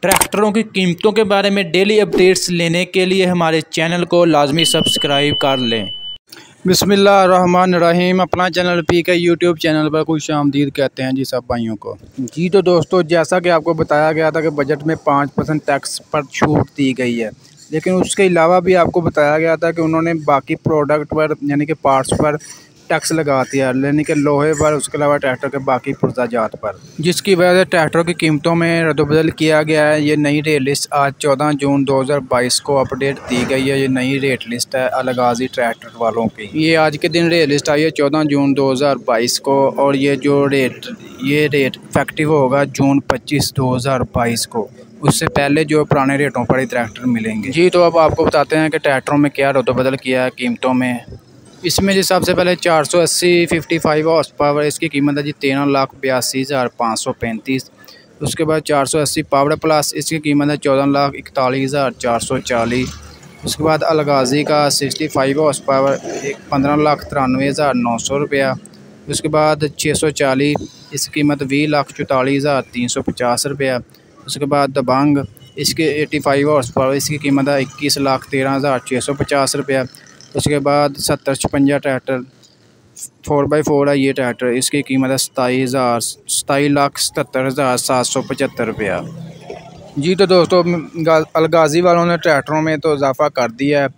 ट्रैक्टरों की कीमतों के बारे में डेली अपडेट्स लेने के लिए हमारे चैनल को लाजमी सब्सक्राइब कर लें। बिस्मिल्लाहिर्रहमानिर्रहीम। अपना चैनल पीके यूट्यूब चैनल पर खुश आमदीद कहते हैं जी सब भाइयों को। जी तो दोस्तों, जैसा कि आपको बताया गया था कि बजट में 5% टैक्स पर छूट दी गई है, लेकिन उसके अलावा भी आपको बताया गया था कि उन्होंने बाकी प्रोडक्ट पर यानी कि पार्ट्स पर टैक्स लगा दिया, यानी कि लोहे पर, उसके अलावा ट्रैक्टर के बाकी पुर्जाजात पर, जिसकी वजह से ट्रैक्टरों की कीमतों में रद्दबदल किया गया है। ये नई रेट लिस्ट आज 14 जून 2022 को अपडेट दी गई है। ये नई रेट लिस्ट है अलगाजी ट्रैक्टर वालों की। ये आज के दिन रेट लिस्ट आई है 14 जून 2022 को, और ये रेट इफेक्टिव होगा जून 25 2022 को। उससे पहले जो पुराने रेटों पर ही ट्रैक्टर मिलेंगे। जी तो अब आपको बताते हैं कि ट्रैक्टरों में क्या रद्दबदल किया है कीमतों में। इसमें जी सबसे पहले 480 55 हॉर्स पावर, इसकी कीमत है जी 13,82,535। उसके बाद 480 पावर प्लस, इसकी कीमत है 14,41,440। उसके बाद अलगाजी का 65 हॉर्स पावर 15,93,900 रुपया। उसके बाद 640, इसकी कीमत 20,44,350 रुपया। उसके बाद दबंग, इसके 85 हॉर्स पावर, इसकी कीमत है 21,13,650 रुपया। उसके बाद 7056 ट्रैक्टर 4x4 है ये ट्रैक्टर, इसकी कीमत है 27,77,775 रुपया। जी तो दोस्तों, अलगाजी वालों ने ट्रैक्टरों में तो इजाफा कर दिया है।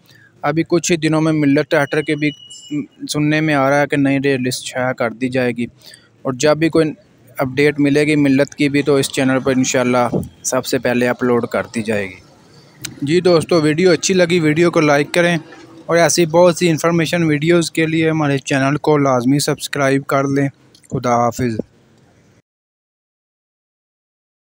अभी कुछ ही दिनों में मिल्लत ट्रैक्टर के भी सुनने में आ रहा है कि नई रेट लिस्ट शाया कर दी जाएगी, और जब भी कोई अपडेट मिलेगी मिल्लत की भी तो इस चैनल पर इंशाल्लाह सबसे पहले अपलोड कर दी जाएगी। जी दोस्तों, वीडियो अच्छी लगी वीडियो को लाइक करें, और ऐसी बहुत सी इन्फॉर्मेशन वीडियोज़ के लिए हमारे चैनल को लाजमी सब्सक्राइब कर लें। खुदा हाफिज़।